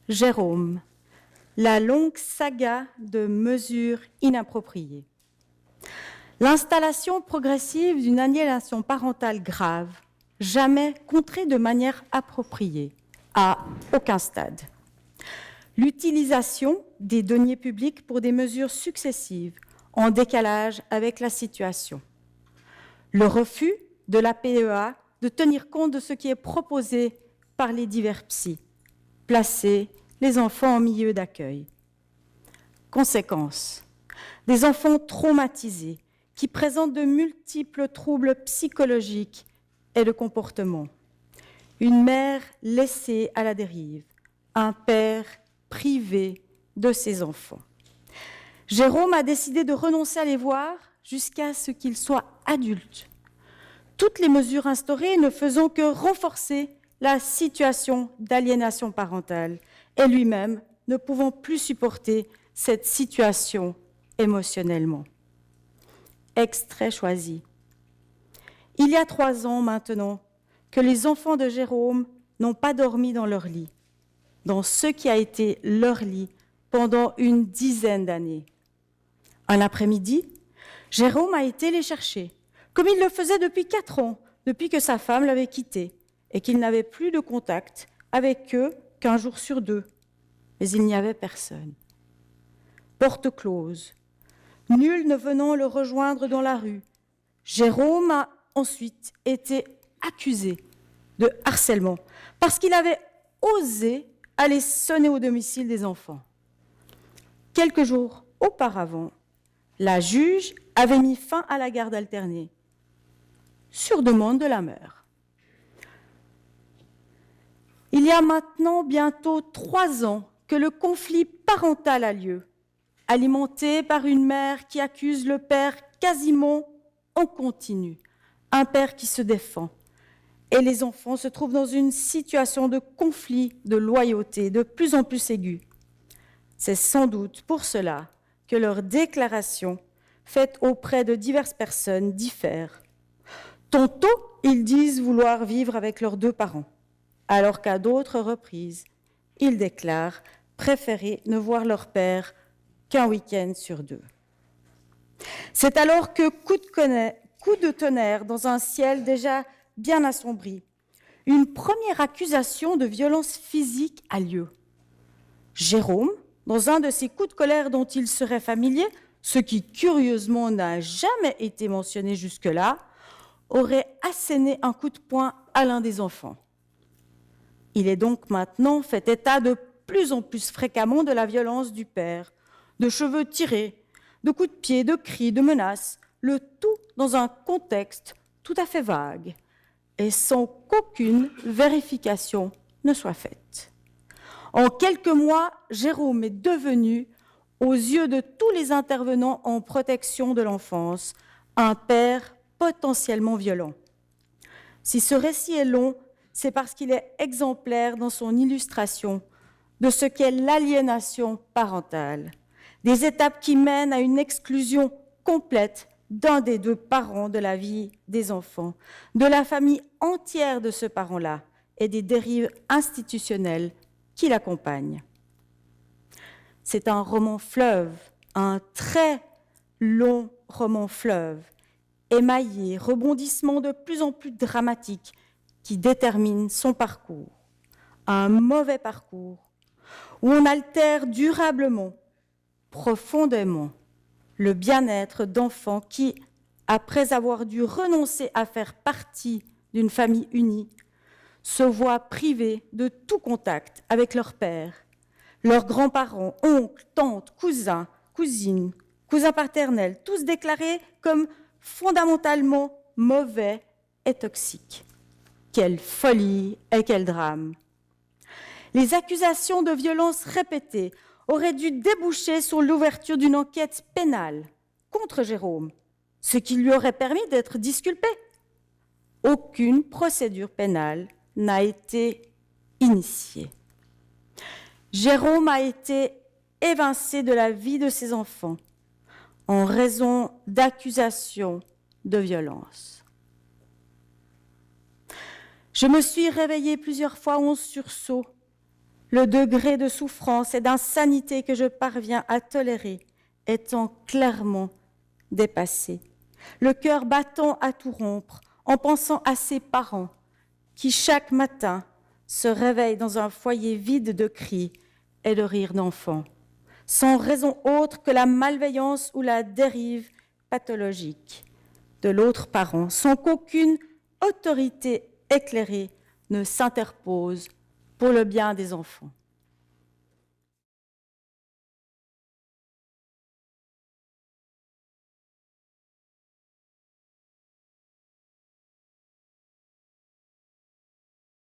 Jérôme, la longue saga de mesures inappropriées. L'installation progressive d'une aliénation parentale grave, jamais contrée de manière appropriée, à aucun stade. L'utilisation des deniers publics pour des mesures successives en décalage avec la situation. Le refus de la PEA de tenir compte de ce qui est proposé par les divers psys, placer les enfants en milieu d'accueil. Conséquence, des enfants traumatisés qui présentent de multiples troubles psychologiques et de comportement. Une mère laissée à la dérive, un père privé de ses enfants. Jérôme a décidé de renoncer à les voir jusqu'à ce qu'ils soient adultes. Toutes les mesures instaurées ne faisant que renforcer la situation d'aliénation parentale et lui-même ne pouvant plus supporter cette situation émotionnellement. Extrait choisi. Il y a 3 ans maintenant que les enfants de Jérôme n'ont pas dormi dans leur lit, dans ce qui a été leur lit pendant une dizaine d'années. Un après-midi, Jérôme a été les chercher, comme il le faisait depuis 4 ans, depuis que sa femme l'avait quitté, et qu'il n'avait plus de contact avec eux qu'1 jour sur 2. Mais il n'y avait personne. Porte close, nul ne venant le rejoindre dans la rue. Jérôme a ensuite été accusé de harcèlement parce qu'il avait osé aller sonner au domicile des enfants. Quelques jours auparavant, la juge avait mis fin à la garde alternée, sur demande de la mère. Il y a maintenant bientôt 3 ans que le conflit parental a lieu, alimenté par une mère qui accuse le père quasiment en continu, un père qui se défend. Et les enfants se trouvent dans une situation de conflit, de loyauté de plus en plus aiguë. C'est sans doute pour cela que leurs déclarations faites auprès de diverses personnes diffèrent. Tantôt, ils disent vouloir vivre avec leurs 2 parents, alors qu'à d'autres reprises, ils déclarent préférer ne voir leur père qu'1 week-end sur 2. C'est alors que, coup de tonnerre dans un ciel déjà bien assombri, une première accusation de violence physique a lieu. Jérôme, dans un de ces coups de colère dont il serait familier, ce qui curieusement n'a jamais été mentionné jusque-là, aurait asséné un coup de poing à l'un des enfants. Il est donc maintenant fait état de plus en plus fréquemment de la violence du père, de cheveux tirés, de coups de pied, de cris, de menaces, le tout dans un contexte tout à fait vague et sans qu'aucune vérification ne soit faite. En quelques mois, Jérôme est devenu, aux yeux de tous les intervenants en protection de l'enfance, un père potentiellement violent. Si ce récit est long, c'est parce qu'il est exemplaire dans son illustration de ce qu'est l'aliénation parentale, des étapes qui mènent à une exclusion complète d'un des 2 parents de la vie des enfants, de la famille entière de ce parent-là et des dérives institutionnelles qui l'accompagnent. C'est un roman fleuve, un très long roman fleuve, émaillé, rebondissements de plus en plus dramatiques qui déterminent son parcours. Un mauvais parcours où on altère durablement, profondément, le bien-être d'enfants qui, après avoir dû renoncer à faire partie d'une famille unie, se voient privés de tout contact avec leur père, leurs grands-parents, oncles, tantes, cousins, cousines, cousins paternels, tous déclarés comme fondamentalement mauvais et toxiques. Quelle folie et quel drame! Les accusations de violence répétées auraient dû déboucher sur l'ouverture d'une enquête pénale contre Jérôme, ce qui lui aurait permis d'être disculpé. Aucune procédure pénale n'a été initiée. Jérôme a été évincé de la vie de ses enfants en raison d'accusations de violence. Je me suis réveillée plusieurs fois en sursaut le degré de souffrance et d'insanité que je parviens à tolérer étant clairement dépassé, le cœur battant à tout rompre en pensant à ses parents qui chaque matin se réveillent dans un foyer vide de cris et de rires d'enfants, sans raison autre que la malveillance ou la dérive pathologique de l'autre parent, sans qu'aucune autorité éclairée ne s'interpose pour le bien des enfants.